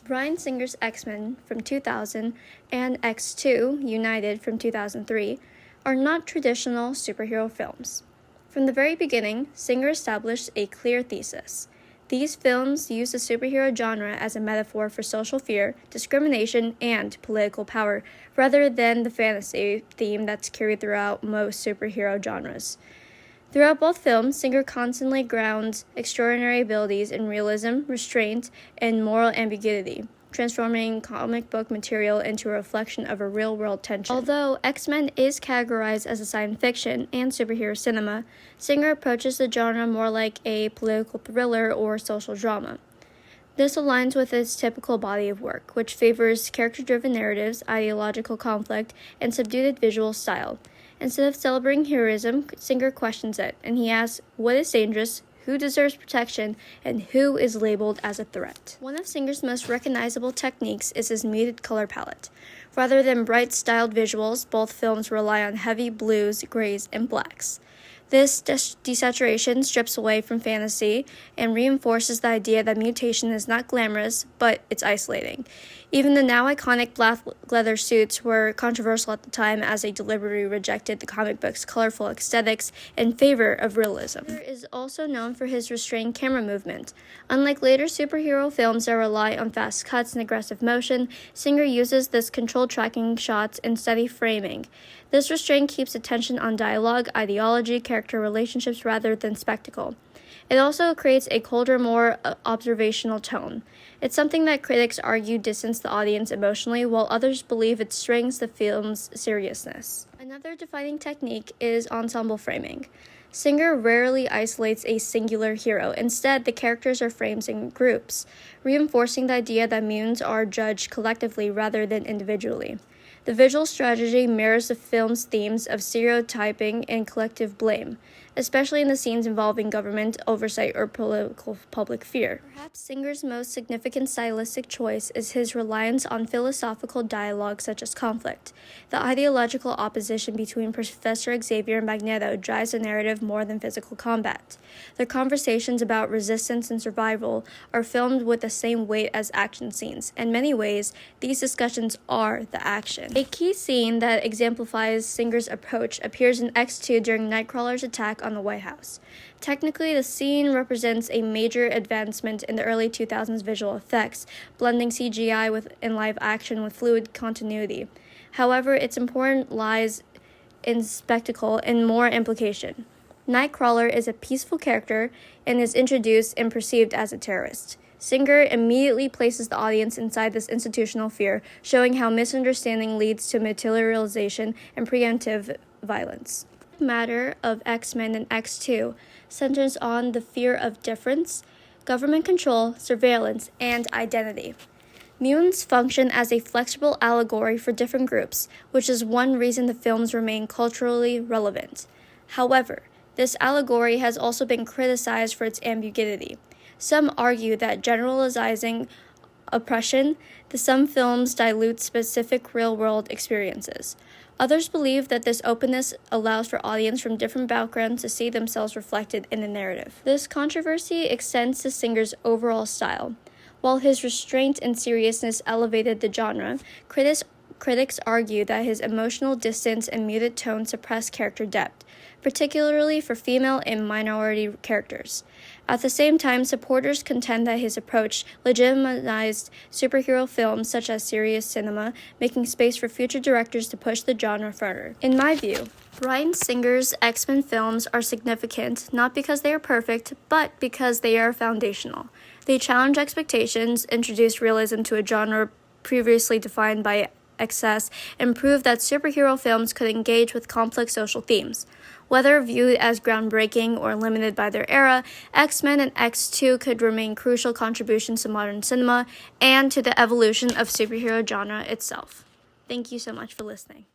Bryan Singer's X-Men from 2000 and X2 United from 2003 are not traditional superhero films. From the very beginning, Singer established a clear thesis. These films use the superhero genre as a metaphor for social fear, discrimination, and political power, rather than the fantasy theme that's carried throughout most superhero genres. Throughout both films, Singer constantly grounds extraordinary abilities in realism, restraint, and moral ambiguity, transforming comic book material into a reflection of a real-world tension. Although X-Men is categorized as a science fiction and superhero cinema, Singer approaches the genre more like a political thriller or social drama. This aligns with its typical body of work, which favors character-driven narratives, ideological conflict, and subdued visual style. Instead of celebrating heroism, Singer questions it, and he asks, what is dangerous, who deserves protection, and who is labeled as a threat? One of Singer's most recognizable techniques is his muted color palette. Rather than bright, styled visuals, both films rely on heavy blues, grays, and blacks. This desaturation strips away from fantasy and reinforces the idea that mutation is not glamorous, but it's isolating. Even the now iconic black leather suits were controversial at the time, as they deliberately rejected the comic book's colorful aesthetics in favor of realism. Singer is also known for his restrained camera movement. Unlike later superhero films that rely on fast cuts and aggressive motion, Singer uses this controlled tracking shots and steady framing. This restraint keeps attention on dialogue, ideology, character relationships rather than spectacle. It also creates a colder, more observational tone. It's something that critics argue distances the audience emotionally, while others believe it strengthens the film's seriousness. Another defining technique is ensemble framing. Singer rarely isolates a singular hero. Instead, the characters are framed in groups, reinforcing the idea that mutants are judged collectively rather than individually. The visual strategy mirrors the film's themes of stereotyping and collective blame, especially in the scenes involving government oversight or political public fear. Perhaps Singer's most significant stylistic choice is his reliance on philosophical dialogue such as conflict. The ideological opposition between Professor Xavier and Magneto drives the narrative more than physical combat. Their conversations about resistance and survival are filmed with the same weight as action scenes. In many ways, these discussions are the action. A key scene that exemplifies Singer's approach appears in X2 during Nightcrawler's attack on the White House. Technically, the scene represents a major advancement in the early 2000s visual effects, blending CGI in live action with fluid continuity. However, its importance lies in spectacle and more implication. Nightcrawler is a peaceful character and is introduced and perceived as a terrorist. Singer immediately places the audience inside this institutional fear, showing how misunderstanding leads to materialization and preemptive violence. The matter of X-Men and X2 centers on the fear of difference, government control, surveillance, and identity. Mutants function as a flexible allegory for different groups, which is one reason the films remain culturally relevant. However, this allegory has also been criticized for its ambiguity. Some argue that generalizing oppression, some films dilute specific real-world experiences. Others believe that this openness allows for audience from different backgrounds to see themselves reflected in the narrative. This controversy extends to Singer's overall style. While his restraint and seriousness elevated the genre, critics argue that his emotional distance and muted tone suppress character depth, particularly for female and minority characters. At the same time, supporters contend that his approach legitimized superhero films such as serious cinema, making space for future directors to push the genre further. In my view, Bryan Singer's X-Men films are significant not because they are perfect, but because they are foundational. They challenge expectations, introduce realism to a genre previously defined by excess, and prove that superhero films could engage with complex social themes. Whether viewed as groundbreaking or limited by their era, X-Men and X2 could remain crucial contributions to modern cinema and to the evolution of superhero genre itself. Thank you so much for listening.